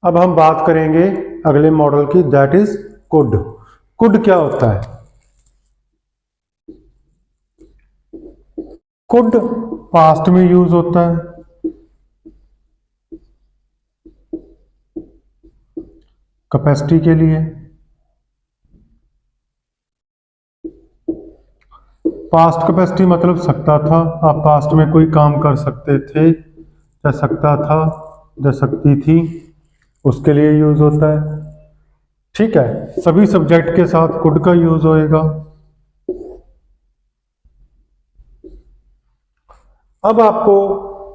अब हम बात करेंगे अगले मॉडल की, दैट इज कुड। कुड क्या होता है? कुड पास्ट में यूज होता है, कैपेसिटी के लिए। पास्ट कैपेसिटी मतलब सकता था, आप पास्ट में कोई काम कर सकते थे, या सकता था या सकती थी, उसके लिए यूज होता है। ठीक है, सभी सब्जेक्ट के साथ कुड का यूज होएगा। अब आपको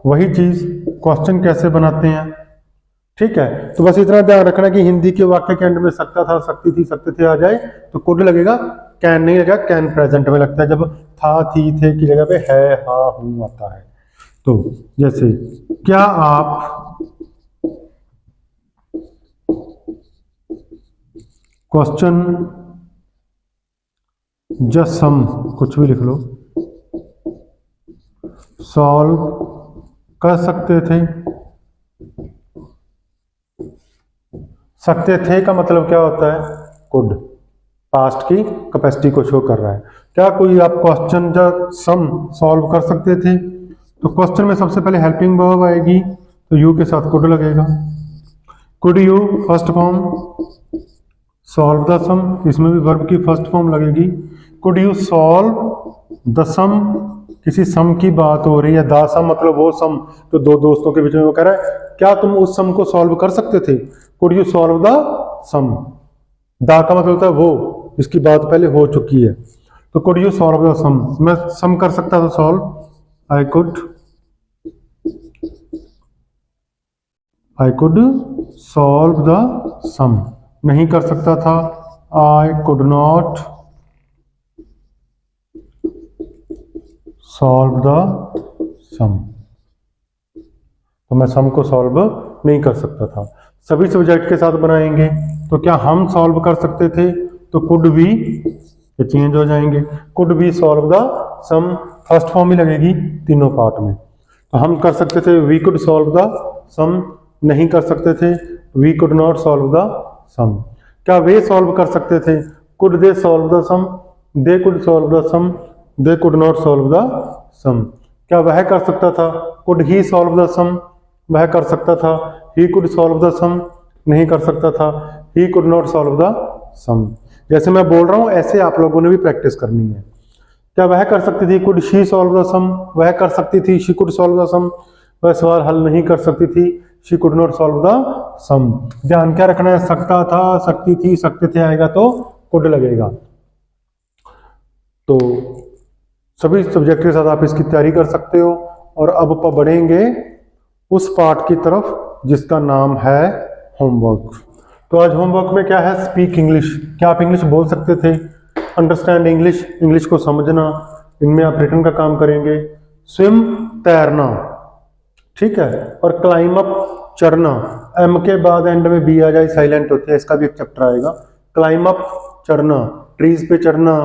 वही चीज क्वेश्चन कैसे बनाते हैं, ठीक है, तो बस इतना ध्यान रखना कि हिंदी के वाक्य के एंड में सकता था, सकती थी, सकते थे आ जाए तो कुड लगेगा, कैन नहीं लगेगा। कैन प्रेजेंट में लगता है जब था, थी, थे की जगह पे है, हा, हूं आता है। तो जैसे क्या आप क्वेश्चन जस्ट सम कुछ भी लिख लो, सॉल्व कर सकते थे। सकते थे का मतलब क्या होता है? कुड, पास्ट की कैपेसिटी को शो कर रहा है। क्या कोई आप क्वेश्चन जब सम सॉल्व कर सकते थे, तो क्वेश्चन में सबसे पहले हेल्पिंग वर्ब आएगी, तो यू के साथ कुड लगेगा। Could you first form, solve the sum, इसमें भी वर्ब की फर्स्ट फॉर्म लगेगी। Could you solve the sum, किसी सम की बात हो रही है, द सम मतलब वो सम, तो दो दोस्तों के बीच में वो कह रहा है क्या तुम उस सम को सॉल्व कर सकते थे। Could you solve the sum, the का मतलब होता है वो, इसकी बात पहले हो चुकी है, तो could you solve the sum, मैं सम कर सकता था solve, I could solve the sum. नहीं कर सकता था, I could not solve the sum, तो मैं सम को सॉल्व नहीं कर सकता था। सभी सब्जेक्ट के साथ बनाएंगे, तो क्या हम सॉल्व कर सकते थे, तो कुड वी, ये चेंज हो जाएंगे, could we solve the sum, first form ही लगेगी तीनों पार्ट में। तो हम कर सकते थे, we could solve the sum, नहीं कर सकते थे, we could not solve the sum. क्या वे सॉल्व कर सकते थे, could they solve the sum, they could solve the sum, they could not solve the sum. क्या वह कर सकता था, could he solve the sum, वह कर सकता था, he could solve the sum, नहीं कर सकता था, he could not solve the sum. जैसे मैं बोल रहा हूं ऐसे आप लोगों ने भी प्रैक्टिस करनी है। क्या वह कर सकती थी, could she solve the sum, वह कर सकती थी, she could solve the sum, वह सवाल हल नहीं कर सकती थी, she could not solve the sum. ध्यान क्या रखना है, सकता था, सकती थी, सकते थे आएगा तो कुड लगेगा। तो सभी सब्जेक्ट के साथ आप इसकी तैयारी कर सकते हो। और अब बढ़ेंगे उस पार्ट की तरफ जिसका नाम है होमवर्क। तो आज होमवर्क में क्या है, स्पीक इंग्लिश। क्या आप इंग्लिश बोल सकते थे, अंडरस्टैंड इंग्लिश, इंग्लिश को समझना, इनमें आप रिटन का काम करेंगे। स्विम तैरना, ठीक है, और क्लाइम अप चढ़ना, एम के बाद एंड में बी आ जाए साइलेंट होती है, इसका भी एक चैप्टर आएगा। क्लाइम अप चढ़ना, ट्रीज पे चढ़ना,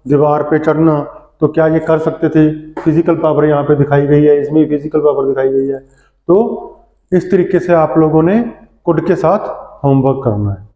दीवार पे चढ़ना, तो क्या ये कर सकते थे। फिजिकल पावर यहाँ पे दिखाई गई है, इसमें फिजिकल पावर दिखाई गई है। तो इस तरीके से आप लोगों ने कुड के साथ होमवर्क करना है।